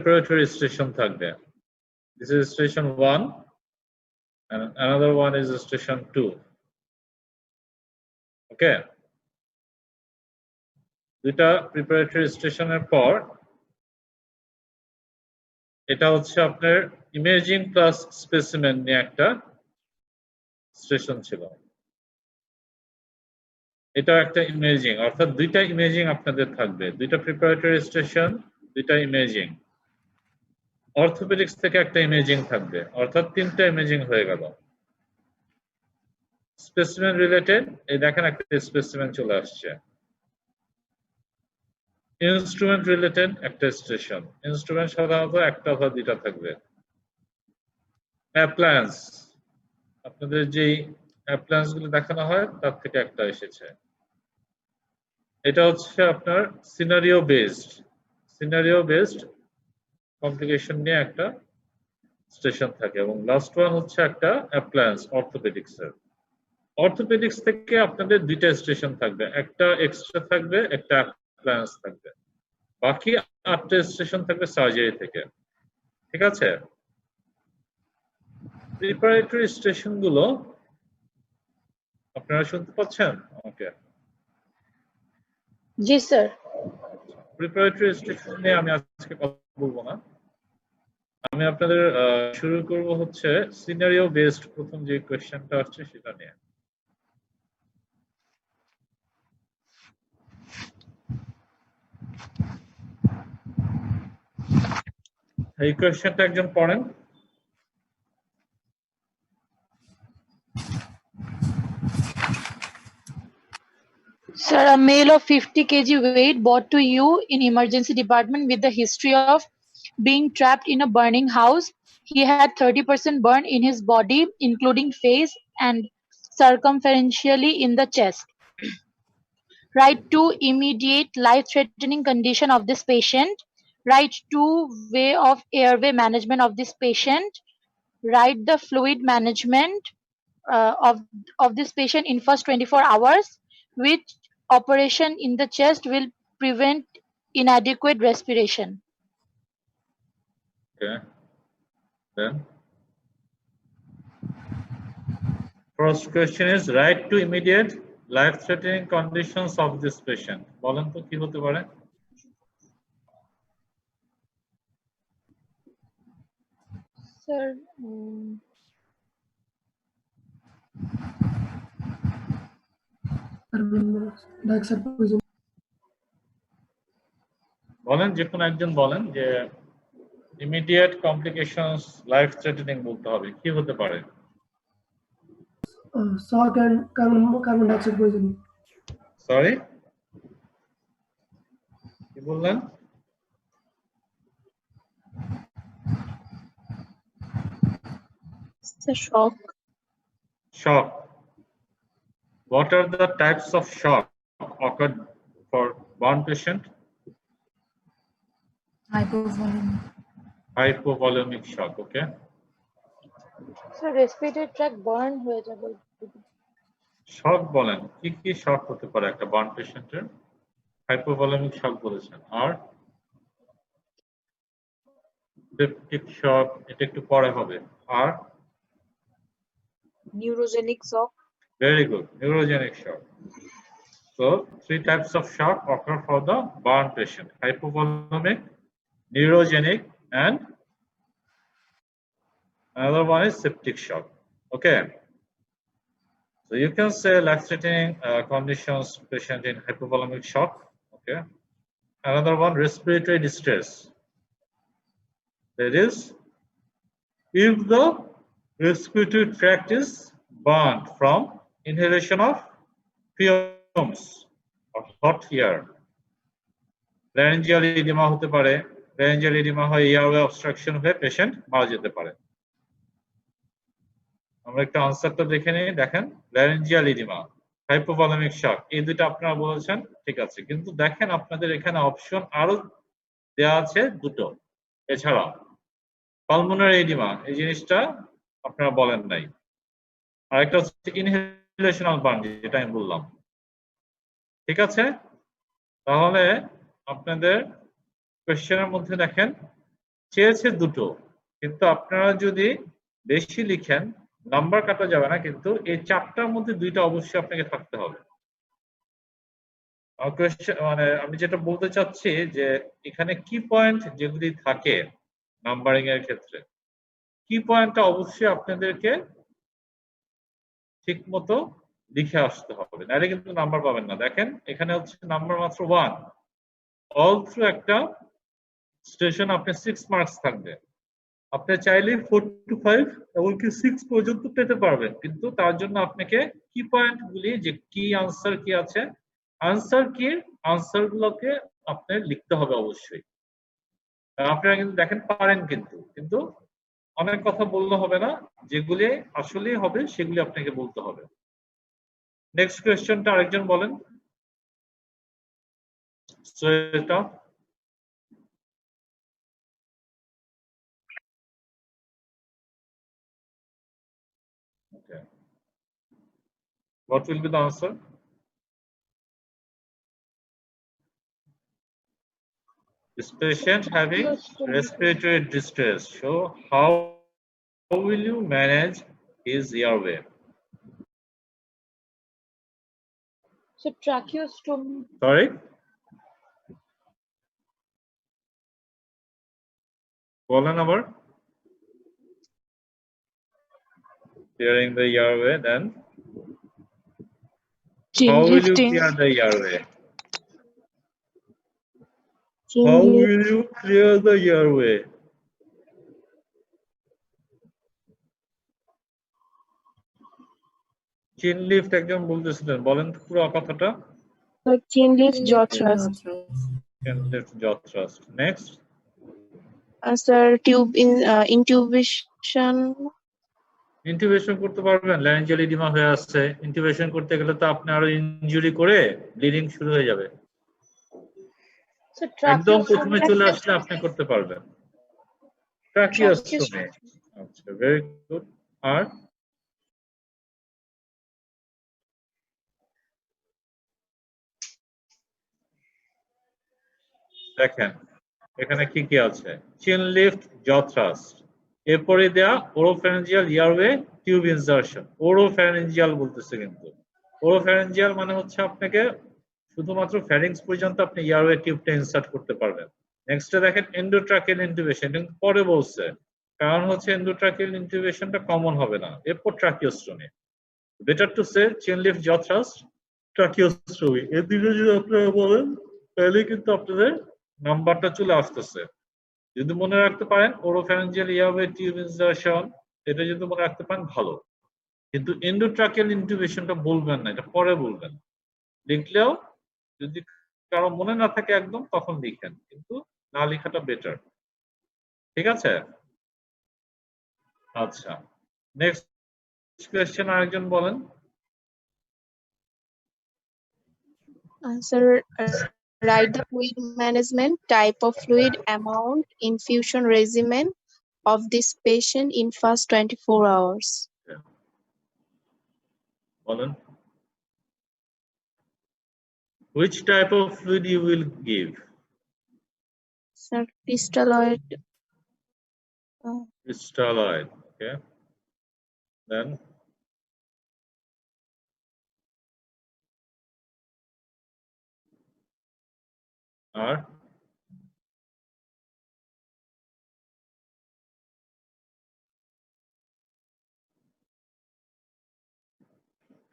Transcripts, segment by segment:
preparatory station থাকবে. This is station 1 and another one is station 2. Okay. দুটা preparatory স্টেশনের পর এটা হচ্ছে আপনার ইমেজিং প্লাস স্পেসিমেন নিয়ে একটা স্টেশন ছিল. এটা একটা ইমেজিং, অর্থাৎ দুইটা ইমেজিং আপনাদের থাকবে, দুইটা প্রিপারেটরি স্টেশন, দুইটা ইমেজিং. অর্থোপেডিক্স থেকে একটা ইমেজিং থাকবে, অর্থাৎ তিনটা ইমেজিং হয়ে গেল. স্পেসিমেন রিলেটেড, এই দেখেন একটা স্পেসিমেন চলে আসছে. ইনস্ট্রুমেন্ট রিলেটেড একটা স্টেশন, ইনস্ট্রুমেন্ট সাধারণত একটা অথবা দুইটা থাকবে. অ্যাপ্লায়েন্স, আপনাদের যেই অ্যাপ্লায়েন্স গুলো দেখানো হয় তার থেকে একটা এসেছে. এটা হচ্ছে আপনার সিনারিও বেসড কমপ্লিকেশন নিয়ে একটা স্টেশন থাকে. এবং লাস্ট ওয়ান হচ্ছে একটা অ্যাপ্লায়েন্স অর্থোপেডিক্স এর. অর্থোপেডিক্স থেকে আপনাদের দুইটা স্টেশন থাকবে, একটা এক্সট্রা থাকবে, একটা অ্যাপ্লায়েন্স থাকবে, বাকি 8টা স্টেশন থাকবে সার্জারি থেকে. ঠিক আছে? প্রিপারেটরি স্টেশন গুলো আপনারা শুনতে পাচ্ছেন? ওকে, জি স্যার. প্রিপারেটরি স্টেশন নিয়ে আমি আজকে কথা বলবো না. আমি আপনাদের শুরু করব হচ্ছে সিনারিও বেসড প্রথম যে কোশ্চেনটা আসছে সেটা নিয়ে. এই কোশ্চেনটা একজন পড়েন. Sir, a male of 50 kg weight brought to you in emergency department with the history of being trapped in a burning house. He had 30% burn in his body, including face and circumferentially in the chest. Write to immediate life-threatening condition of this patient. Write to way of airway management of this patient. Write the fluid management of this patient in first 24 hours, which operation in the chest will prevent inadequate respiration. Okay. Then first question is write to immediate life-threatening conditions of this patient. বলেন তো কি হতে পারে? Sir, বলেন, যে কোনো একজন বলেন যে ইমিডিয়েট কমপ্লিকেশনস লাইফ থ্রেটেনিং বলতে হবে, কি হতে পারে? Shock and carbon dioxide poisoning. Sorry, কি বললেন? shock. Shock. What are the types of shock occurred for burn patient? Hypovolemic shock. Okay. Sir, respiratory tract burn হয়ে যাবে. শক বলেন, কি কি শক হতে পারে একটা বার্ন পেশেন্টের? হাইপোভলিমিক শক বলেছেন, আর সেপটিক শক, এটা একটু পরে হবে. আর neurogenic shock. Very good, neurogenic shock. So 3 types of shock occur for the burn patient: hypovolemic, neurogenic, and another one is septic shock. Okay. So you can say life-threatening conditions patient in hypovolemic shock. Okay. Another one, respiratory distress. That is, if the respiratory tract is burnt from inhalation of fumes or hot air. Laryngeal edema হতে পারে, laryngeal edema হয় airway obstruction হয়ে patient মারা যেতে পারে. আমরা একটা আনসারটা দেখে নিই. দেখেন, laryngeal edema, hypovolemic shock, এই দুটো আপনারা বলেছেন, ঠিক আছে, কিন্তু দেখেন আপনাদের এখানে অপশন আরো দেয়া আছে দুটো এছাড়া. পালমোনারি এডিমা, এই জিনিসটা আপনারা বলেন নাই. আরেকটা হচ্ছে ইনহেলেশনাল বার্ন, যেটা আমি বললাম. ঠিক আছে, তাহলে আপনাদের কোশ্চেনের মধ্যে দেখেন চেয়েছে দুটো, কিন্তু আপনারা যদি বেশি লিখেন নাম্বার কাটা যাবে না, কিন্তু এই 4টার মধ্যে 2টা অবশ্যই আপনাকে থাকতে হবে। মানে আমি যেটা বলতে চাচ্ছি যে এখানে কি পয়েন্ট যেগুলি থাকে নাম্বারিং এর ক্ষেত্রে, কি পয়েন্টটা অবশ্যই আপনাদেরকে ঠিক মতো লিখে আসতে হবে, নাহলে কিন্তু নাম্বার পাবেন না। দেখেন এখানে হচ্ছে নাম্বার মাত্র 1, অল থ্রু একটা স্টেশন আপনি 6 মার্কস থাকবে। আপনি চাইলে 4 to 5 এমনকি 6 পর্যন্ত পেতে পারবেন, কিন্তু তার জন্য আপনাকে কি পয়েন্ট গুলি, যে কি আনসার কি আছে, আনসার কি আনসার গুলোকে আপনার লিখতে হবে অবশ্যই। আপনারা কিন্তু দেখেন পারেন, কিন্তু অনেক কথা বললে হবে না, যেগুলি আসলেই হবে সেগুলি আপনাকে বলতে হবে। নেক্সট কোয়েশ্চনটা আরেকজন বলেন। Shreta, okay. What will be the answer? This patient having respiratory distress. So how will you manage his airway? So tracheostomy. Sorry? বলেন আবার। Clearing the airway, then how will you clear the airway? How will you clear the airway? Chin lift একজন বলতেছিলেন, বলেন তো পুরো কথাটা। Chin lift jaw thrust. Chin lift jaw thrust. Next. Sir, tube in intubation. Intubation করতে পারবেন? Laryngeal oedema হয়ে আসছে, ইন্টিউবেশন করতে গেলে তো আপনি আরো ইনজুরি করে ব্লিডিং শুরু হয়ে যাবে। So একদম প্রথমে tracheostomy. চলে আসলে আপনি করতে পারবেন। ট্রাকিওস্টোমি। আচ্ছা, ভেরি গুড। আর দেখেন এখানে কি কি আছে, চিন লিফট, জ থ্রাস্ট, এরপরে দেয়া oropharyngeal airway tube insertion. Oropharyngeal বলতেছে, কিন্তু ওরোফ্যারিঞ্জিয়াল মানে হচ্ছে আপনাকে শুধুমাত্র ফ্যারিংস পর্যন্ত আপনি এয়ারওয়ে টিউবটা ইনসার্ট করতে পারবেন। নেক্সটে দেখেন এন্ডোট্রাকিয়াল ইন্টিউবেশন, কিন্তু পরে বলছে, কারণ হচ্ছে এন্ডোট্রাকিয়াল ইন্টিউবেশনটা কমন হবে না। এরপর ট্রাকিওস্টোমি। বেটার টু সে চিন লিফট, জ থ্রাস্ট, ট্রাকিওস্টোমি। এই দুটো যদি আপনারা বলেন তাহলে কিন্তু আপনাদের নাম্বারটা চলে আসতেছে। যদি মনে রাখতে পারেন ওরোফ্যারিঞ্জিয়াল এয়ারওয়ে টিউব ইনসারশন, এটা যদি মনে রাখতে পারেন ভালো, কিন্তু এন্ডোট্রাকিয়াল ইন্টিউবেশনটা বলবেন না, এটা পরে বলবেন। লিখলেও যদি কারো মনে না থাকে একদম, তখন লিখেন, কিন্তু না লেখাটা বেটার। ঠিক আছে? আচ্ছা, নেক্সট কোয়েশ্চেন আরেকজন বলেন। Sir, write the fluid management, type of fluid, amount, infusion regimen of this patient in first 24 hours. বলেন, which type of fluid you will give? Sir, crystalloid. Crystalloid. Okay. Then R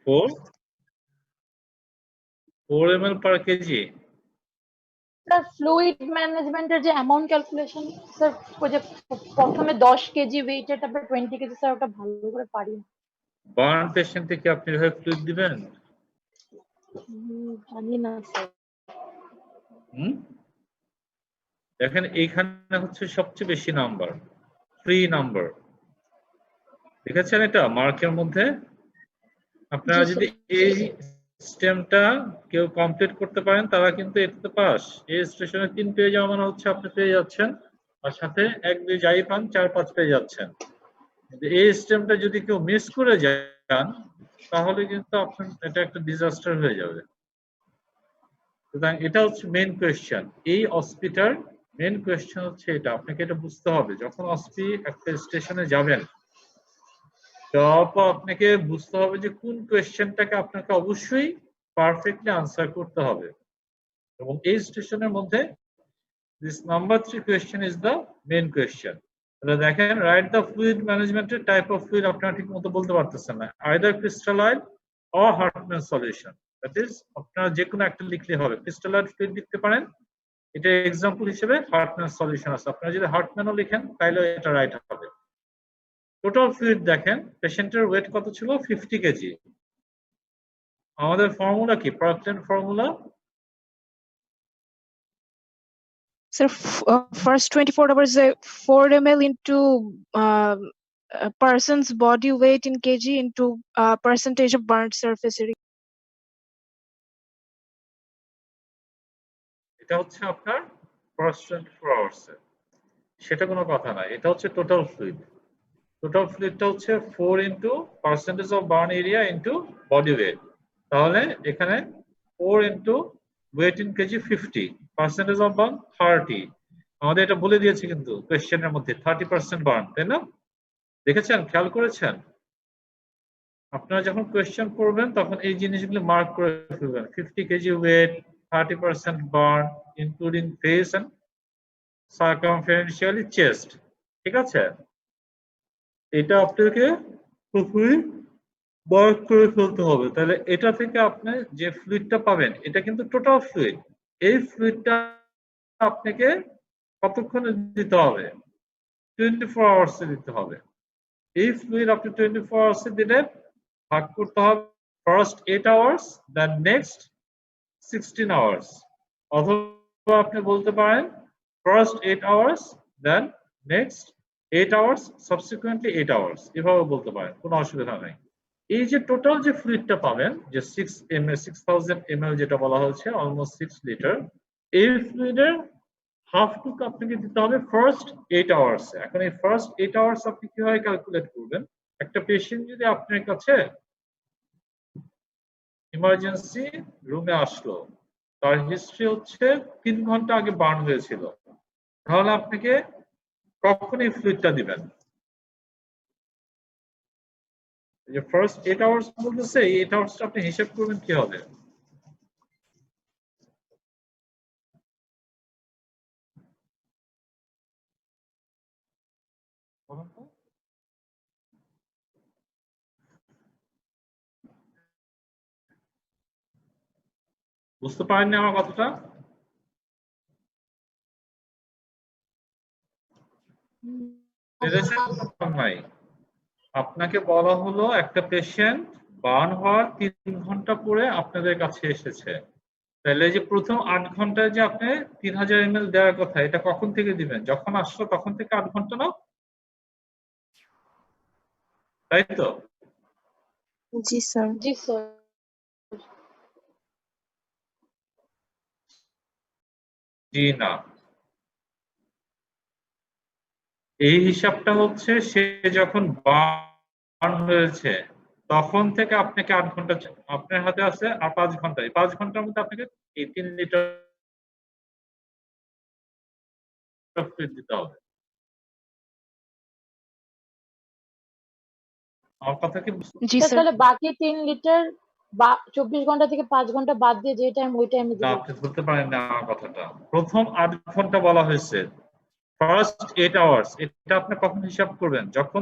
four ml per kg. Sir, fluid management এর যে amount calculation, sir ওই যে প্রথমে 10 KG wait এর, তারপর 20 KG, sir ওটা ভালো করে পারি না। বার্ন পেশেন্টে কি আপনি এভাবে ফ্লুইড দিবেন? জানি না স্যার। দেখেন এইখানে হচ্ছে সবচেয়ে বেশি নাম্বার, ফ্রি নাম্বার। দেখেছেন এটা মার্কের মধ্যে? আপনারা যদি এই সিস্টেমটা কেউ কমপ্লিট করতে পারেন তারা কিন্তু এটাতে পাস। এই স্টেশনে 3 পেয়ে যাওয়া মানে হচ্ছে আপনি পেয়ে যাচ্ছেন, আর সাথে 1 2 যাই পান 4 5 পেয়ে যাচ্ছেন। কিন্তু এই সিস্টেমটা যদি কেউ মিস করে যান তাহলে কিন্তু আপনার এটা একটা ডিজাস্টার হয়ে যাবে। সুতরাং এটা হচ্ছে মেইন কোয়েশ্চেন, এই হসপিটাল মেন কোয়েশ্চেন হচ্ছে এটা, আপনাকে এটা বুঝতে হবে যখন অসপি একটা স্টেশনে যাবেন তারপর আপনাকে বুঝতে হবে যে কোন কোয়েশ্চেনটাকে আপনাকে অবশ্যই পারফেক্টলি আনসার করতে হবে, এবং এই স্টেশনের মধ্যে this number 3 question is the main question. তাহলে দেখেন রাইট দ্য ফ্লুইড ম্যানেজমেন্টের টাইপ অফ ফ্লুইড আপনারা ঠিক মতো বলতে পারতেছেন না, either crystalline or হার্টম্যান solution. That is আপনারা যে কোনো একটা লিখলে হবে, ক্রিস্টালাইন ফ্লুইড লিখতে পারেন, এটা এক্সাম্পল হিসেবে হার্টম্যান সলিউশন আছে, আপনারা যদি হার্টম্যানও লিখেন তাহলে এটা রাইট হবে। টোটাল ফ্লুইড দেখেন পেশেন্টের ওয়েট কত ছিল 50 কেজি। আমাদের ফর্মুলা কি, পার্কলেন formula? Sir, first 24 hours, 4 ml into a person's body weight in kg into percentage of burnt surface area. এটা হচ্ছে আপনার ফার্স্ট 24 আওয়ার্স, সেটা কোনো কথা না, এটা হচ্ছে টোটাল ফ্লুইড। টোটাল ফ্লুইডটা হচ্ছে 4 into percentage of burn area into body weight. তাহলে এখানে 4 into weight in KG 50, percentage of burn 30। আমাদের এটা বলে দিয়েছে কিন্তু কোয়েশ্চেনের মধ্যে 30% বার্ন, তাই না? দেখেছেন, খেয়াল করেছেন? আপনারা যখন কোয়েশ্চেন করবেন তখন এই জিনিসগুলো মার্ক করে ফেলবেন, 50 KG weight, 30% burn including face and circumferentially chest. ঠিক আছে, এটা আপনাকে পুরোপুরি মার্ক করে ফেলতে হবে। তাহলে এটা থেকে আপনি যে ফ্লুইডটা পাবেন এটা কিন্তু টোটাল ফ্লুইড। এই ফ্লুইডটা আপনাকে কতক্ষণে দিতে হবে? 24 আওয়ার্সে দিতে হবে। এই ফ্লুইড আপনি 24 আওয়ার্সে দিলে ভাগ করতে হবে first 8 hours, then next 16 hours, অথবা আপনি বলতে পারেন first 8 hours, then next 8 hours, subsequently 8 hours, এভাবে বলতে পারেন, কোনো অসুবিধা নেই। এই যে টোটাল যে ফ্লুইডটা পাবেন, যে 6000 ml যেটা বলা হচ্ছে, অলমোস্ট 6 লিটার, এই ফ্লুইডের হাফ টুকু আপনাকে দিতে হবে ফার্স্ট 8 আওয়ার্স। এখন এই ফার্স্ট 8 আওয়ার্স আপনি কিভাবে ক্যালকুলেট করবেন? একটা পেশেন্ট যদি আপনার কাছে ইমার্জেন্সি রুমে আসলো, তার হিস্ট্রি হচ্ছে 3 ঘন্টা আগে বার্ন হয়েছিল, তাহলে আপনাকে কখন এই ফ্লুইডটা দিবেন? যে ফার্স্ট 8 আওয়ার্স বলতেছে, এই 8 আওয়ার্সটা আপনি হিসাব করবেন কি হবে? বুঝতে পারেননি আমার কথাটা? নাই, আপনাকে বলা হলো একটা পেশেন্ট বার্ন হওয়ার 3 ঘন্টা পরে আপনাদের কাছে এসেছে, তাহলে যে প্রথম 8 ঘন্টায় যে আপনি 3000 ml দেওয়ার কথা, এটা কখন থেকে দিবেন? যখন আসলো তখন থেকে 8 ঘন্টা না, তাই তো? জি স্যার। জি স্যার। জি না, এই হিসাবটা হচ্ছে সে যখন বার্ন হয়েছে তখন থেকে আপনাকে 8 ঘন্টা, আপনার হাতে আছে আর 5 ঘন্টা, এই 5 ঘন্টার মধ্যে আপনাকে এই 3 লিটার ফ্লুইড দিতে হবে। আমার কথা কি? জি স্যার। তাহলে বাকি 3 লিটার বা 24 ঘন্টা থেকে 5 ঘন্টা বাদ দিয়ে যে টাইম, ওই টাইমে না, দিবেন? আপনি ধরতে পারেন না আমার কথাটা। প্রথম 8 ঘন্টা বলা হয়েছে, ফার্স্ট 8 আওয়ার্স, এটা আপনি কখন হিসাব করবেন? যখন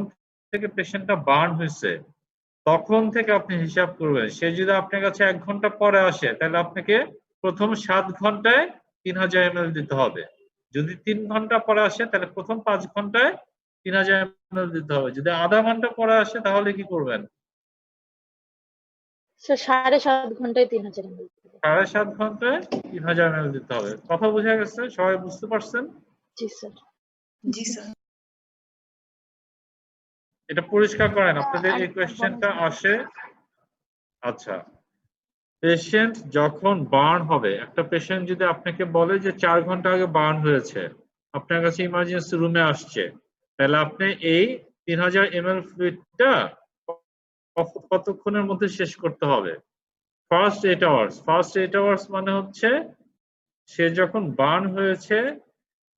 থেকে পেশেন্টটা বার্ন হয়েছে তখন থেকে আপনি হিসাব করবেন। সে যদি আপনার কাছে 1 ঘন্টা পরে আসে তাহলে আপনাকে প্রথম 7 ঘন্টায় 3000 ml দিতে হবে। যদি 3 ঘন্টা পরে আসে তাহলে প্রথম 5 ঘন্টায় 3000 ml দিতে হবে। যদি আধা ঘন্টা পরে আসে তাহলে কি করবেন? স্যার 7.5 ঘন্টায় 3000 ml। 7.5 ঘন্টায় 3000 ml দিতে হবে। কথা বোঝা গেছে? সবাই বুঝতে পারছেন? জি স্যার। জি স্যার। এটা পরিষ্কার করেন, আপনাদের এই কোয়েশ্চেনটা আসে। আচ্ছা, পেশেন্ট যখন বার্ন হবে, একটা পেশেন্ট যদি আপনাকে বলে যে 4 ঘন্টা আগে বার্ন হয়েছে, আপনার কাছে ইমার্জেন্সি রুমে আসছে, তাহলে আপনি এই 3000 ml ফ্লুইডটা কতক্ষণের মধ্যে শেষ করতে হবে? First 8 hours. ফার্স্ট 8 আওয়ার্স মানে হচ্ছে সে যখন বার্ন হয়েছে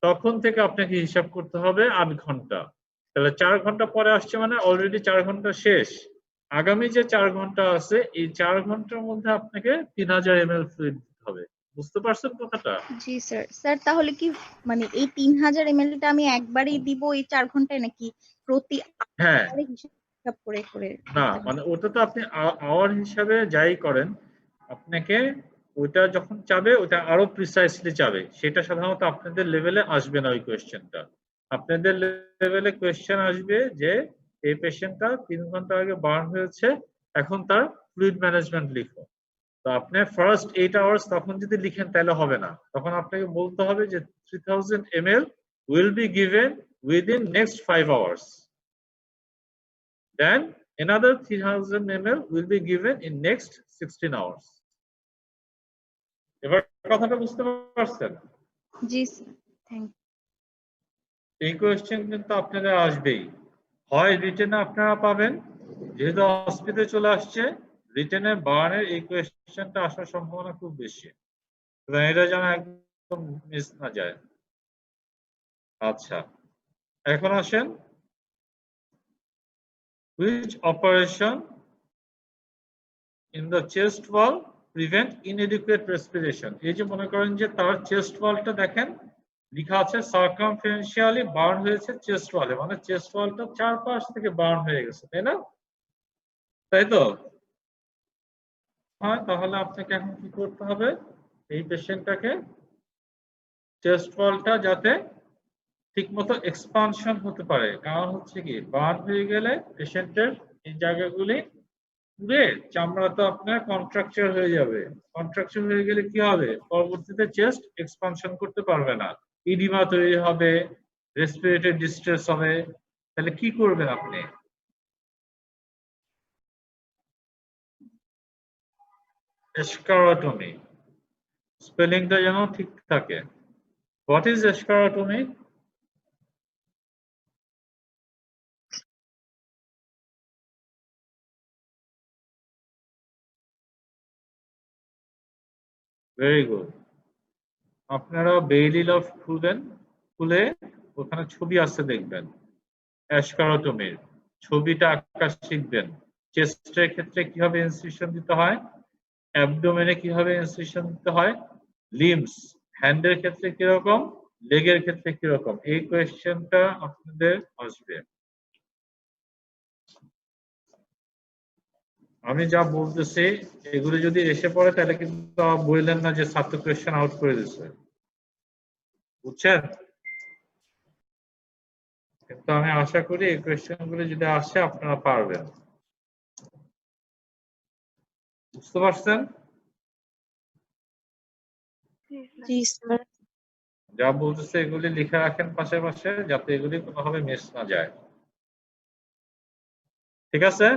তখন থেকে আপনাকে হিসাব করতে হবে 8 ঘন্টা। তাহলে 4 ঘন্টা পরে আসছে মানে অলরেডি 4 ঘন্টা শেষ। আগামী যে 4 ঘন্টা আছে এই 4 ঘন্টার মধ্যে আপনাকে 3000 ml ফ্লুইড দিতে হবে। বুঝতে পারছেন কথাটা? জি স্যার। স্যার তাহলে কি মানে এই 3000 ml টা আমি একবারেই দিব এই 4 ঘন্টায় নাকি প্রতি হ্যাঁ, আওয়ারে হিসাব করে করে না করতে হবে? মানে ওটা তো আপনি আওয়ার হিসাবে যাই করেন, আপনাকে ওটা যখন চাবে ওটা আরো প্রিসাইসলি চাবে। সেটা সাধারণত আপনাদের লেভেলে আসবে না ওই কোয়েশ্চেনটা। আপনাদের লেভেলে কোয়েশ্চেন আসবে যে এই পেশেন্টটা 3 ঘন্টা আগে বার্ন হয়েছে, এখন তার ফ্লুইড ম্যানেজমেন্ট লিখো। তো আপনি ফার্স্ট 8 আওয়ার্স তখন যদি লিখেন তাহলে হবে না। তখন আপনাকে বলতে হবে যে 3000 ml will be given within next 5 hours. Then another 3000 ml will be given in next 16 hours. এবার কথাটা বুঝতে পারছেন? জি স্যার, থ্যাংক এই কোয়েশ্চেন কিন্তু আপনাদের আসবেই। হয় রিটেনে আপনারা পাবেন, যেহেতু হসপিটালে চলে আসছে রিটেনে বার্নের এই কোয়েশ্চেনটা আসার সম্ভাবনা খুব বেশি। এটা যেন একদম মিস না যায়। আচ্ছা, এখন আসেন which operation in the chest wall prevent inadequate respiration? এই যে মনে করেন যে তার চেস্ট ওয়ালটা দেখেন লেখা আছে সার্কামফারেন্সিয়ালি বার্ন হয়েছে চেস্ট ওয়ালে, মানে চেস্ট ওয়ালটা চারপাশ থেকে বার্ন হয়ে গেছে, তাই না? তাই তো? হ্যাঁ, তাহলে আপনাকে এখন কি করতে হবে? এই পেশেন্টটাকে চেস্ট ওয়ালটা যাতে ঠিকমতো এক্সপানশন হতে পারে, কারণ হচ্ছে কি বার্ন হয়ে গেলে পেশেন্টের এই জায়গাগুলি পুড়ে চামড়া তো আপনার কন্ট্রাকচার হয়ে যাবে। কন্ট্রাকচার হয়ে গেলে কি হবে? পরবর্তীতে চেস্ট এক্সপানশন করতে পারবে না, ইডিমা তৈরি হবে, রেসপিরেটরি ডিস্ট্রেস হবে। তাহলে কি করবেন আপনি? এসকারোটমি, স্পেলিংটা যেন ঠিক থাকে। What is escharotomy? Very good. আপনারা বেইলি লফ খুলবেন, খুলে ওখানে ছবি আছে দেখবেন এসকারোটমির, ছবিটা আঁকা শিখবেন। চেস্টের ক্ষেত্রে কিভাবে ইনসিশন দিতে হয়, অ্যাবডোমেনে কিভাবে ইনসিশন দিতে হয়, লিমস হ্যান্ডের ক্ষেত্রে কিরকম, লেগের ক্ষেত্রে কিরকম, এই কোয়েশ্চেনটা আপনাদের আসবে। আমি যা বলতেছি এগুলো যদি এসে পড়ে তাহলে কিন্তু বললেন না যে ছাত্র কোয়েশ্চেন আউট করে দিচ্ছে, বুঝছেন? কিন্তু আমি আশা করি এই কোয়েশ্চেন গুলো যদি আসে আপনারা পারবেন। বুঝতে পারছেন? জি স্যার। যা বলতেছে এগুলি লিখে রাখেন পাশে পাশে, যাতে এগুলি কোনোভাবে মিস না যায়। ঠিক আছে?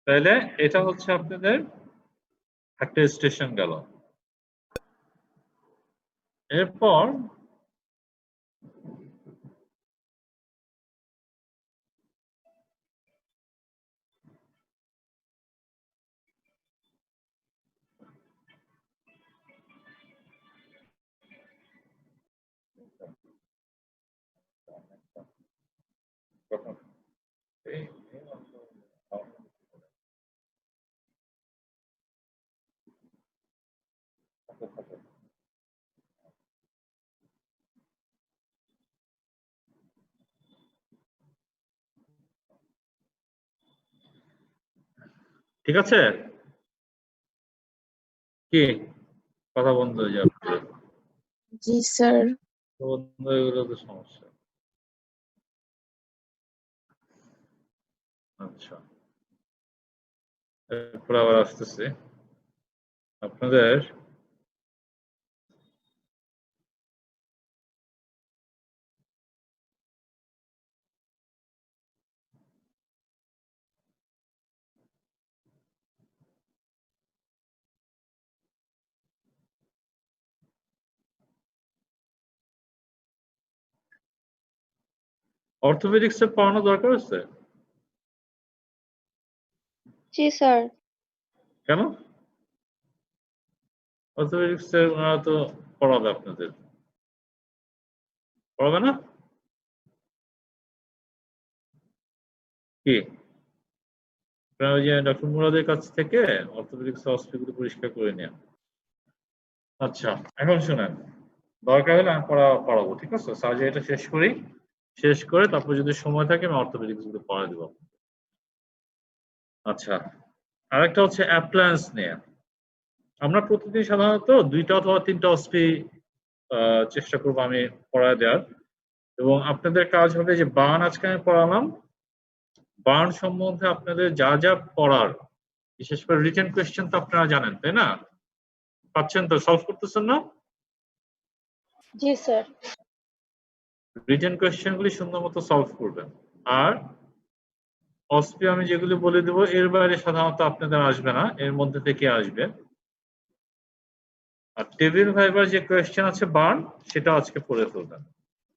তাহলে এটা হচ্ছে আপনাদের একটা স্টেশন গেল। এরপর ঠিক আছে? কি কথা বন্ধ হয়ে যাবে? জি স্যার। বন্ধ হয়ে গেলে তো সমস্যা। আচ্ছা, এরপর আবার আসতেছে আপনাদের অর্থোপেডিক্স এর পড়ানো দরকার আছে? জি স্যার। কেন? অর্থোপেডিক্স এর ওনারা তো পড়াবে আপনাদের। পড়াবে না কি আপনারা ওই যে ডক্টর মুরাদের কাছ থেকে অর্থোপেডিক্স হসপিটাল পরিষ্কার করে নেন। আচ্ছা এখন শুনেন, দরকার হলে আমি পড়াবো, ঠিক আছে? সার্জারিটা শেষ করি, শেষ করে তারপর যদি সময় থাকে আমি অর্থোপেডিক্স গুলো পড়া দেবো। আচ্ছা, আরেকটা হচ্ছে অ্যাপ্লায়েন্স নিয়ে। আমরা প্রতিদিন সাধারণত 2টা অথবা 3টা অস্পি চেষ্টা করবো আমি পড়া দেওয়ার, এবং আপনাদের কাজ হবে যে বার্ন আজকে আমি পড়ালাম, বার্ন সম্বন্ধে আপনাদের যা যা পড়ার, বিশেষ করে রিটেন কোয়েশ্চেন তো আপনারা জানেন তাই না? পাচ্ছেন তো, সলভ করতেছেন না? জি স্যার। রিটেন কোয়েশ্চেন গুলি সুন্দর মতো সলভ করবেন। আর অস্পি আমি যেগুলি বলে দেবো এর বাইরে সাধারণত আপনাদের আসবে না, এর মধ্যে থেকে আসবে। আর টেবিল ভাইবার যে কোয়েশ্চেন আছে বার্ন, সেটা আজকে পড়ে ফেলবেন।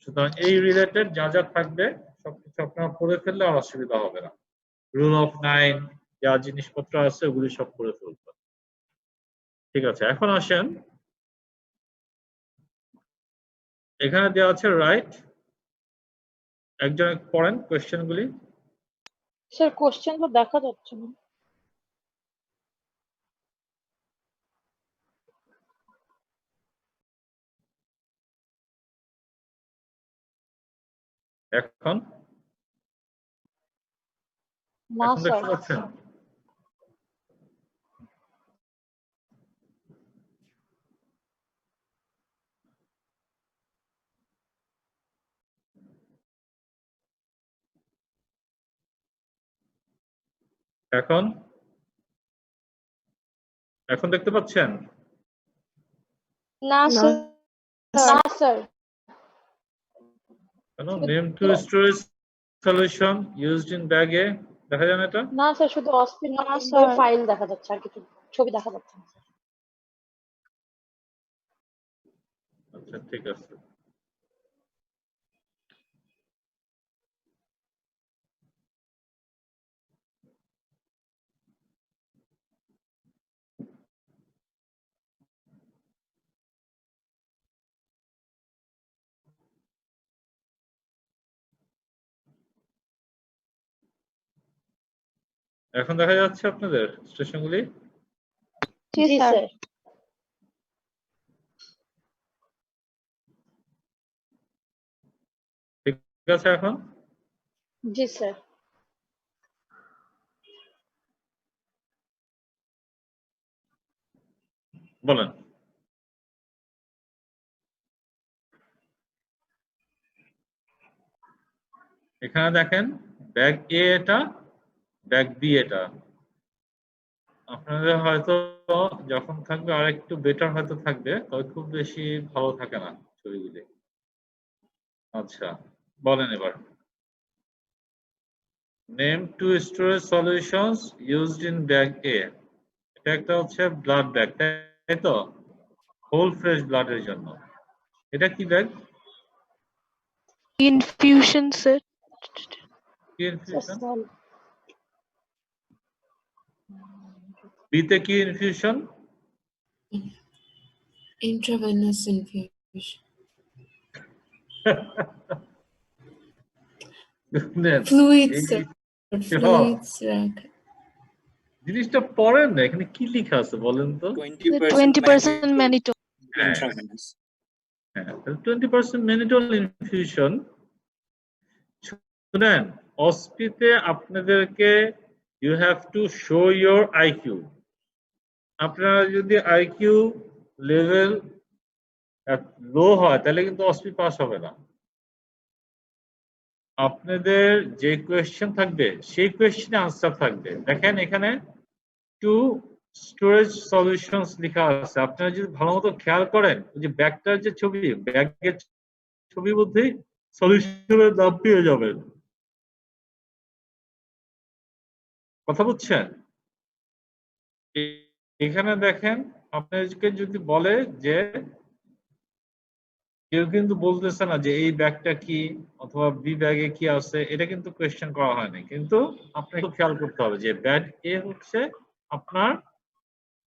সুতরাং এই রিলেটেড যা যা থাকবে সবকিছু আপনারা পড়ে ফেললে আর অসুবিধা হবে না। রুল অফ 9 যা জিনিসপত্র আছে ওগুলি সব পড়ে ফেলবেন। ঠিক আছে, এখন আসেন, এখানে দেওয়া আছে রাইট, একজন পড়েন কোয়েশ্চেন গুলি। স্যার কোশ্চেন তো দেখা যাচ্ছে না। এখন না এখন স্যার। দেখতে পাচ্ছেন? এখন এখন দেখতে পাচ্ছেন? না স্যার। না স্যার। কেন? Name two storage solution used in ব্যাগে দেখা যায় না এটা? না স্যার, শুধু অস্পি না, নাম্বার স্যার। ফাইল দেখা যাচ্ছে, আর কিছু ছবি দেখা যাচ্ছে না স্যার। আচ্ছা ঠিক আছে। এখন দেখা যাচ্ছে আপনাদের স্টেশনগুলি? জি স্যার। ঠিক আছে এখন? জি স্যার। বলেন। এখানে দেখেন ব্যাগ এ এটা, ব্যাগ বি এটা। আপনাদের হয়তো যখন থাকবে আর একটু বেটার হয়তো থাকবে, তবে খুব বেশি ভালো থাকে না ছবিগুলি। আচ্ছা বলেন এবার। Name two storage solutions used in bag এ। এটা একটা হচ্ছে ব্লাড ব্যাগ, তাই তো? হোল ফ্রেশ ব্লাডের জন্য। এটা কি ব্যাগ? Infusion sir. কি ইনফিউশন? স্যার বিতে কি infusion? Intravenous infusion. Fluids, sir. Fluids রাখা। জিনিসটা পড়েন না, এখানে কি লেখা আছে বলেন তো? 20% ম্যানিটো। intravenous. হ্যাঁ, 20% ম্যানিটোল ইনফিউশন। শুনেন, অস্পিতে আপনাদেরকে you have to show your IQ. আপনারা যদি আইকিউ লেভেল লো হয় তাহলে কিন্তু অস্পি পাস হবে না। আপনাদের যে কোয়েশ্চেন থাকবে সেই কোয়েশ্চেনে আনসার থাকবে। দেখেন এখানে টু স্টোরেজ সলিউশনস লেখা আছে। আপনারা যদি ভালো মতো খেয়াল করেন, যে ব্যাগটার যে ছবি, ব্যাগের ছবির মধ্যেই সলিউশনের নাম পেয়ে যাবেন। কথা বুঝছেন? এখানে দেখেন আপনাদেরকে যদি বলে যে, কেউ কিন্তু বলতেছে না যে এই ব্যাগটা কি অথবা বি ব্যাগে কি আছে, এটা কিন্তু কোয়েশ্চেন করা হয়নি। কিন্তু আপনাকে খেয়াল করতে হবে যে ব্যাগ এ হচ্ছে আপনার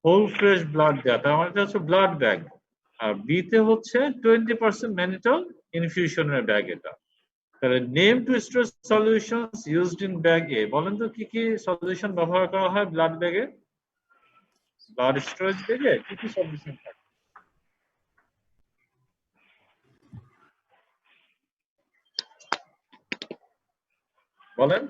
হোল ফ্রেশ ব্লাড দেওয়া, তার মানে হচ্ছে ব্লাড ব্যাগ। আর বি তে হচ্ছে 20% ম্যানিটল ইনফিউশনের ব্যাগ এটা। তাহলে name two store solutions used in bag এ, বলেন তো কি কি সলিউশন ব্যবহার করা হয় ব্লাড ব্যাগে, ব্লাড স্টোরেজ ব্যাগে কি কি সলিউশন থাকে? বলেন।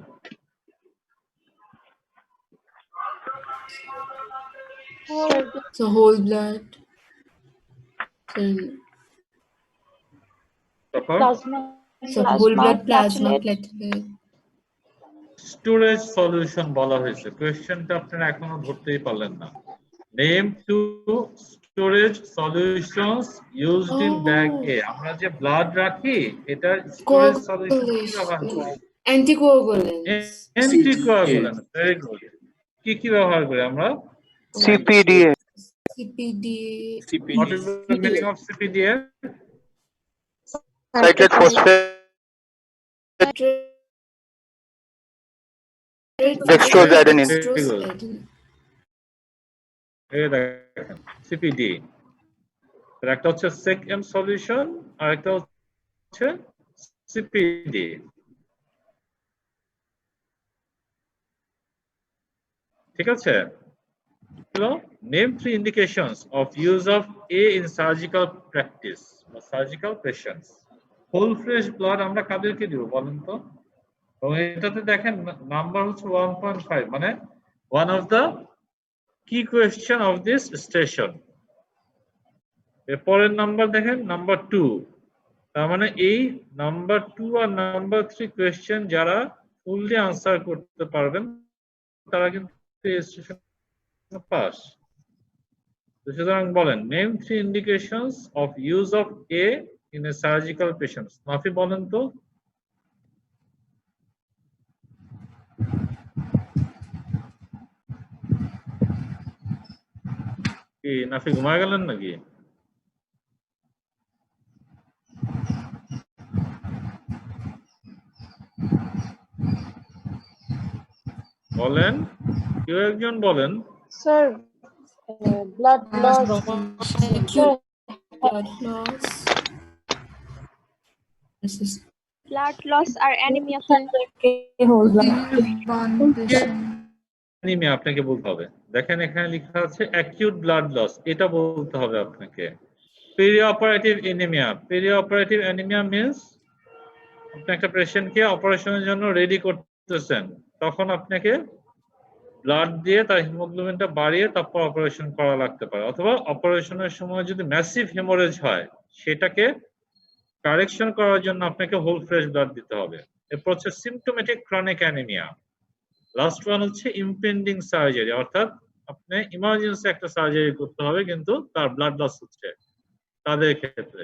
So whole blood. তারপর Plasma. So whole blood Plasma, plasma platelet. Storage solution বলা হয়েছে। কোয়েশ্চেনটা আপনারা এখনো ধরতেই পারলেন না। Name two storage solutions used in bag এ, আমরা যে ব্লাড রাখি এটা স্টোরেজ সলিউশন কি ব্যবহার করি? Anticoagulants. Anticoagulant, very good. কি কি ব্যবহার করি আমরা? CPDA. What is the meaning of CPDA? Cited phosphate dextroadenine. এই দেখেন CPD, একটা হচ্ছে সেকএম সলিউশন আর একটা হচ্ছে CPD। ঠিক আছে, name 3 indications of use of A in surgical practice বা surgical patients। Whole fresh blood আমরা কাদেরকে দিব বলেন তো? এবং এটাতে দেখেন নাম্বার হচ্ছে 1.5, মানে one of the key question of this station। এরপরের নাম্বার দেখেন নাম্বার 2, তার মানে এই নাম্বার 2 আর নাম্বার 3 কোয়েশ্চেন যারা ফুললি আনসার করতে পারবেন তারা কিন্তু এই স্টেশন পাস। সুতরাং বলেন name 3 indications of use of A in a surgical patient। Nafi বলেন তো। কি নাফি ঘুমায় গেলেন নাকি? বলেন, কেউ একজন বলেন। Sir, blood loss. Sir, Blood loss. Blood loss আর অ্যানিমিয়া। অ্যানিমিয়া আপনাকে বলতে হবে। দেখেন এখানে লেখা আছে অ্যাকিউট ব্লাড লস, এটা বলতে হবে আপনাকে। পেরিঅপারেটিভ অ্যানিমিয়া, পেরিঅপারেটিভ অ্যানিমিয়া মিন্স আপনি একটা পেশেন্টকে অপারেশনের জন্য রেডি করতেছেন, তখন আপনাকে ব্লাড দিয়ে তার হিমোগ্লোবিনটা বাড়িয়ে তারপর অপারেশন করা লাগতে পারে, অথবা অপারেশনের সময় যদি ম্যাসিভ হেমোরেজ হয় সেটাকে কারেকশন করার জন্য আপনাকে হোল ফ্রেশ ব্লাড দিতে হবে। এরপর হচ্ছে symptomatic chronic anaemia. Last one হচ্ছে ইমপেন্ডিং সার্জারি, অর্থাৎ আপনি ইমার্জেন্সি একটা সার্জারি করতে হবে কিন্তু তার ব্লাড লস হচ্ছে, তাদের ক্ষেত্রে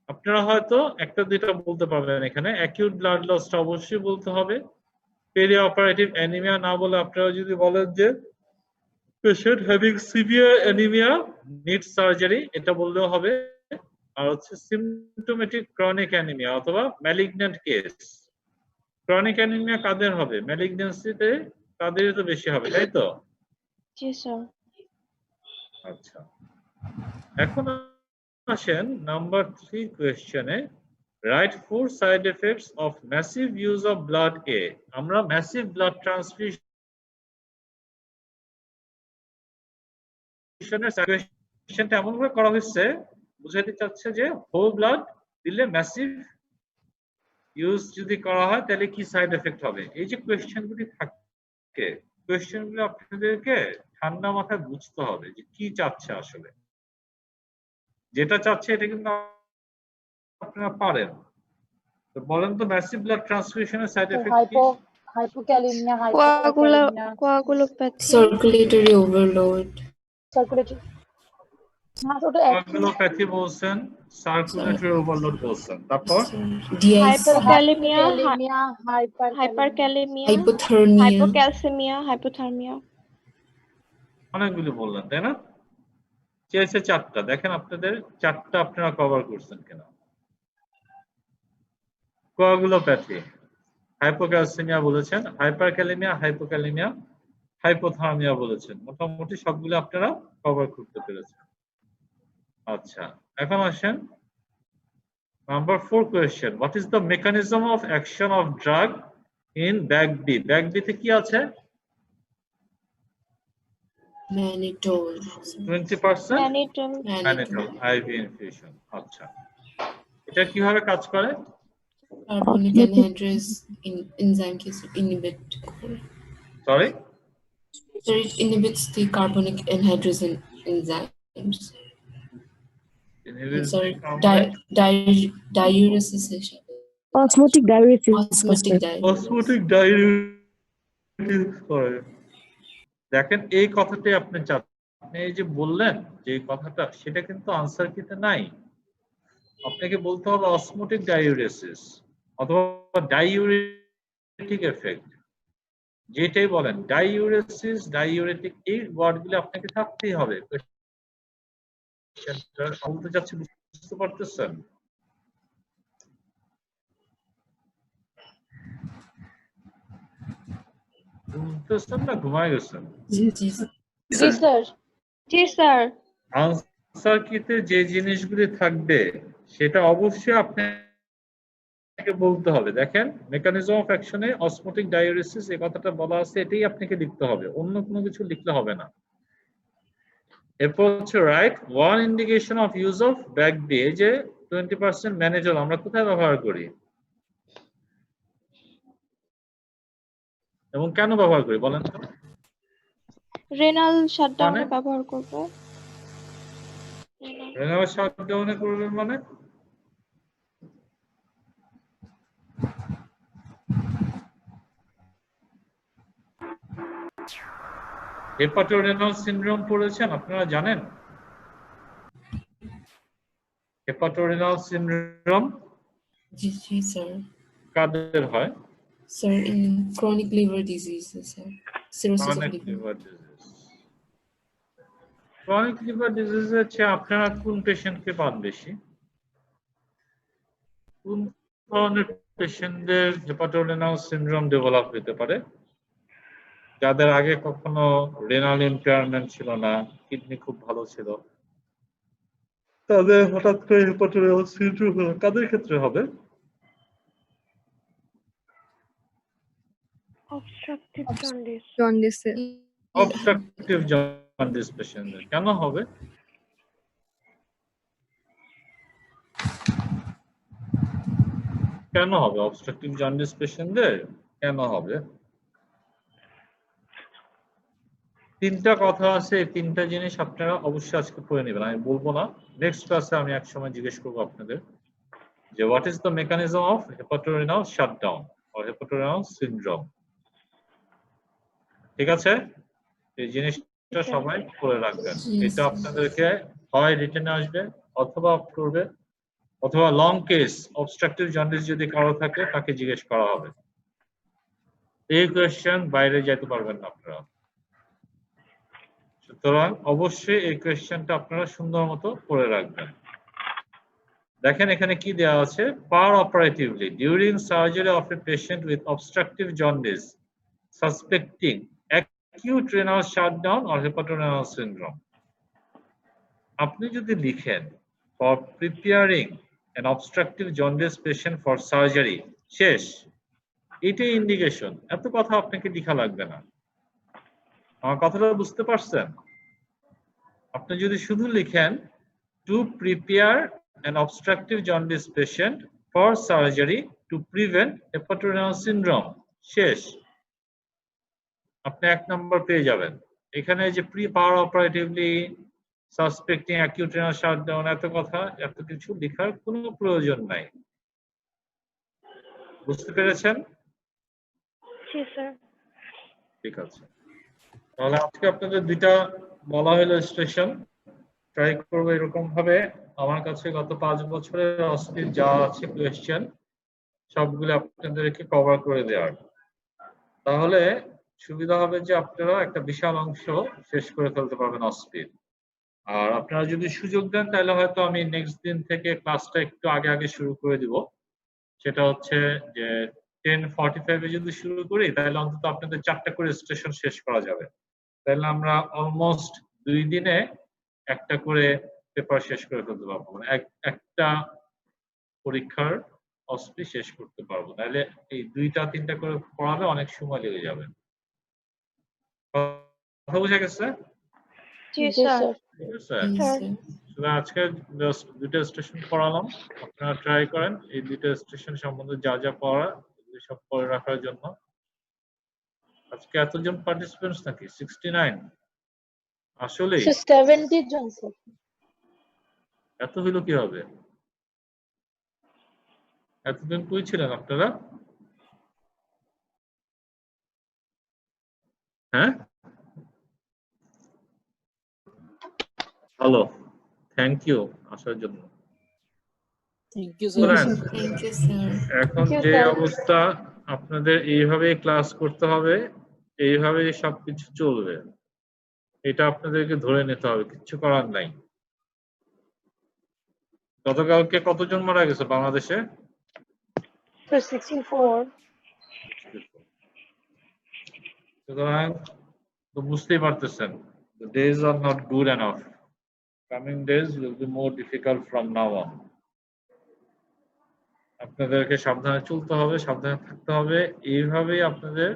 আপনারা হয়তো একটা দুইটা বলতে পারবেন। এখানে অ্যাকিউট ব্লাড লসটা অবশ্যই বলতে হবে। পেরিঅপারেটিভ অ্যানিমিয়া না বলে আপনারা যদি বলেন যে patient having severe anaemia needs surgery, এটা বললেও হবে। আর হচ্ছে সিম্পটোমেটিক ক্রনিক অ্যানিমিয়া অথবা ম্যালিগন্যান্ট কেস। ক্রনিক অ্যানিমিয়া কাদের হবে? ম্যালিগন্যান্সিতে তাদেরই তো বেশি হবে, তাই তো? জি স্যার। আচ্ছা, এখন আসেন নাম্বার 3 কোয়েশ্চেনে। Write 4 side effects of massive use of blood এ। আমরা ম্যাসিভ ব্লাড ট্রান্সফিউশনের কোয়েশ্চেনটা এমন ভাবে করা হয়েছে বুঝাইতে চাচ্ছে যে হোল ব্লাড দিলে ম্যাসিভ ইউজ যদি করা হয় তাহলে কি সাইড এফেক্ট হবে। এই যে কোয়েশ্চেনগুলি থাকে, কোয়েশ্চেনগুলো আপনাদেরকে ঠান্ডা মাথায় বুঝতে হবে যে কি চাচ্ছে আসলে। যেটা চাচ্ছে এটা কিন্তু আপনারা পারেন। তো বলেন তো ম্যাসিভ ব্লাড ট্রান্সফিউশনের সাইড এফেক্ট কি? hypokalemia, hyperkalemia, coagulopathy, Circulatory overload. circulatory. না ওটা কোয়াগুলোপ্যাথি বলছেন, সার্কুলেটরি ওভারলোড বলছেন, তারপর DIC. Hyperkalemia, hyperkalemia, Hypothermia. Hypocalcaemia, hypothermia. অনেকগুলো বললেন তাই না? চেয়েছে 4টা, দেখেন আপনাদের 4টা আপনারা কভার করছেন কিনা। কোয়াগুলোপ্যাথি, হাইপোক্যালসেমিয়া বলেছেন, হাইপারক্যালেমিয়া, হাইপোক্যালেমিয়া, হাইপোথার্মিয়া বলেছেন। মোটামুটি সবগুলো আপনারা কভার করতে পেরেছেন। আচ্ছা, এখন আসেন Number 4 question. What is the mechanism of action of drug in bag B? Bag B তে কি আছে? Mannitol. 20% Mannitol. mannitol IV infusion. আচ্ছা, এটা কিভাবে কাজ করে? Carbonic anhydrase enzyme ke inhibit kore. Sorry, So it inhibits the carbonic anhydrase enzymes. inhibits Sorry, the carbonic diuresis এর সাথে। Osmotic diuresis. Osmotic diuresis. osmotic diuresis করে। দেখেন এই কথাটাই আপনি আপনি এই যে বললেন যে কথাটা, সেটা কিন্তু আনসার কিতে নাই। আপনাকে বলতে হবে অসমোটিক ডাইউরেসিস অথবা ডাইউরেটিক এফেক্ট, যেটাই বলেন ডাইউরেসিস, ডাইউরেটিক, এই ওয়ার্ডগুলো আপনাকে থাকতেই হবে। বলতে যাচ্ছি, বুঝতে পারতেছেন? বুঝতেছেন না ঘুমায় গেছেন? জি স্যার। জি স্যার। আনসার কিতে যে জিনিসগুলি থাকবে সেটা অবশ্যই আপনাকে বলতে হবে। দেখেন মেকানিজম অফ অ্যাকশনে অসমোটিক ডাইউরেসিস এই কথাটা বলা আছে, এটাই আপনাকে লিখতে হবে, অন্য কোনো কিছু লিখলে হবে না। এরপর হচ্ছে right one indication of use of bag B. এই যে 20% ম্যানেজল আমরা কোথায় ব্যবহার করি এবং কেন ব্যবহার করি বলেন তো? রেনাল শাটডাউনে মানে? ব্যবহার করব। রেনাল শাটডাউনে করবেন মানে? হেপাটোরেনাল সিনড্রোম পড়েছেন, আপনারা জানেন হেপাটোরেনাল সিনড্রোম জি স্যার। কাদের হয়? Sir, in chronic liver disease, sir. Cirrhosis of chronic liver. Liver disease. Chronic liver ডিজিজের চেয়ে আপনারা কোন পেশেন্টকে পান বেশি? কোন ধরনের পেশেন্টদের হেপাটোরেনাল সিনড্রোম ডেভেলপ হতে পারে? যাদের আগে কখনো রেনাল ইম্পেয়ারমেন্ট ছিল না, কিডনি খুব ভালো ছিল, তাদের হঠাৎ করে হেপাটোরেনাল সিনড্রোম হলো, কাদের ক্ষেত্রে হবে? Obstructive jaundice. Jaundice. Obstructive jaundice পেশেন্টদের কেন হবে? কেন হবে অবস্ট্রাকটিভ জন্ডিস পেশেন্টদের কেন হবে? তিনটা কথা আছে, এই তিনটা জিনিস আপনারা অবশ্যই আজকে পড়ে নেবেন, আমি বলবো না, নেক্সট ক্লাসে আমি এক সময় জিজ্ঞেস করবো আপনাদের যে what is the mechanism of hepatorenal shutdown or hepatorenal syndrome. ঠিক আছে, এই জিনিসটা সবাই করে রাখবেন। এটা আপনাদেরকে হয় রিটেনে আসবে অথবা করবে, অথবা লং কেস অবস্ট্রাকটিভ জন্ডিস যদি কারো থাকে তাকে জিজ্ঞেস করা হবে। এই কোয়েশ্চেন বাইরে যেতে পারবেন না আপনারা, সুতরাং অবশ্যই এই কোয়েশ্চেনটা আপনারা সুন্দর মতো করে রাখবেন। দেখেন এখানে কি দেওয়া আছে, per operatively during surgery of a patient with obstructive jaundice suspecting acute renal shutdown or hepatorenal syndrome. আপনি যদি লিখেন for preparing an obstructive jaundice patient for surgery, শেষ, এটাই ইন্ডিকেশন, এত কথা আপনাকে লেখা লাগবে না। আমার কথাটা বুঝতে পারছেন? আপনি যদি শুধু লিখেন to prepare an obstructive jaundice patient for surgery to prevent hepatorenal syndrome, শেষ, আপনি 1 নম্বর পেয়ে যাবেন। এখানে যে প্রি পাওয়ার অপারেটিভলি সাসপেক্টিং অ্যাকিউট রেনাল শাটডাউন, এত কথা এত কিছু লেখার কোনো প্রয়োজন নাই। বুঝতে পেরেছেন? জি স্যার। ঠিক আছে, তাহলে আজকে আপনাদের দুইটা বলা হলো স্টেশন, ট্রাই করবো এরকম ভাবে আমার কাছে গত 5 বছরের অস্থির যা আছে কোয়েশ্চেন সবগুলো আপনাদেরকে কভার করে দেওয়ার, তাহলে সুবিধা হবে যে আপনারা একটা বিশাল অংশ শেষ করে ফেলতে পারবেন অস্পিড। আর আপনারা যদি সুযোগ দেন তাহলে হয়তো আমি নেক্সট দিন থেকে ক্লাসটা একটু আগে আগে শুরু করে দিব, সেটা হচ্ছে যে 10:45 যদি শুরু করি তাহলে অন্তত আপনাদের 4টা করে স্টেশন শেষ করা যাবে, তাহলে আমরা অলমোস্ট 2 দিনে একটা করে পেপার শেষ করে ফেলতে পারবো, মানে একটা পরীক্ষার অস্পি শেষ করতে পারবো, নাহলে এই 2টা 3টা করে পড়ালে অনেক সময় লেগে যাবে। কথা বোঝা গেছে? জি Yes, স্যার sir. ঠিক আছে? Yes, sir. শুধু আজকে জাস্ট 2টা স্টেশন পড়ালাম, আপনারা ট্রাই করেন এই 2টা স্টেশন সম্বন্ধে যা যা পড়া এগুলো সব পড়ে রাখার জন্য। আজকে এতজন পার্টিসিপেন্টস নাকি 69? আসলে So 70 জন, sir. এত হইলো কি হবে? এতদিন কই ছিলেন আপনারা? হ্যাঁ, ভালো, থ্যাংক ইউ আসার জন্য। Thank you, Well, sir. Thank you, sir. এখন Thank you, যে sir. অবস্থা, আপনাদের এইভাবে ক্লাস করতে হবে, এইভাবে সবকিছু চলবে, এটা আপনাদেরকে ধরে নিতে হবে, কিচ্ছু করার নাই। গতকালকে কতজন মারা গেছে বাংলাদেশে? For 64. সুতরাং তো বুঝতেই পারতেছেন, the days are not good enough. Coming days will be more difficult from now on. আপনাদেরকে সাবধানে চলতে হবে, সাবধানে থাকতে হবে, এইভাবেই আপনাদের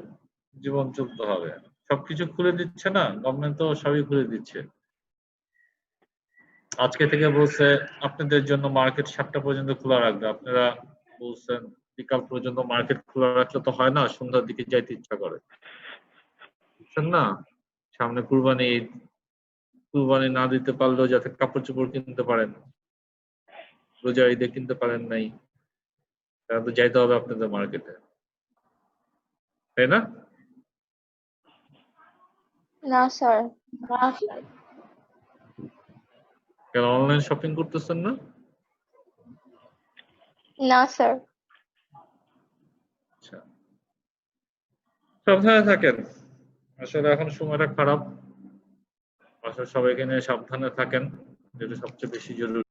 জীবন চলতে হবে। সবকিছু খুলে দিচ্ছে না, গভর্নমেন্ট তো সবই খুলে দিচ্ছে। আজকে থেকে বলছে আপনাদের জন্য মার্কেট 7টা পর্যন্ত খোলা রাখবে, আপনারা বলছেন বিকাল পর্যন্ত মার্কেট খোলা রাখলে তো হয় না, সন্ধ্যার দিকে যাইতে ইচ্ছা করে, বুঝছেন না? সামনে কুরবানি ঈদ, কুরবানি না দিতে পারলেও যাতে কাপড় চোপড় কিনতে পারেন, রোজা ঈদে কিনতে পারেন নাই, তাহলে তো যাইতে হবে আপনাদের মার্কেটে, তাই না? না, স্যার। না, স্যার। কেন অনলাইন শপিং করতেছেন না? না, স্যার। আচ্ছা, সাবধানে থাকেন। আসলে এখন সময়টা খারাপ, আসলে সবাইকে নিয়ে সাবধানে থাকেন, যেটা সবচেয়ে বেশি জরুরি।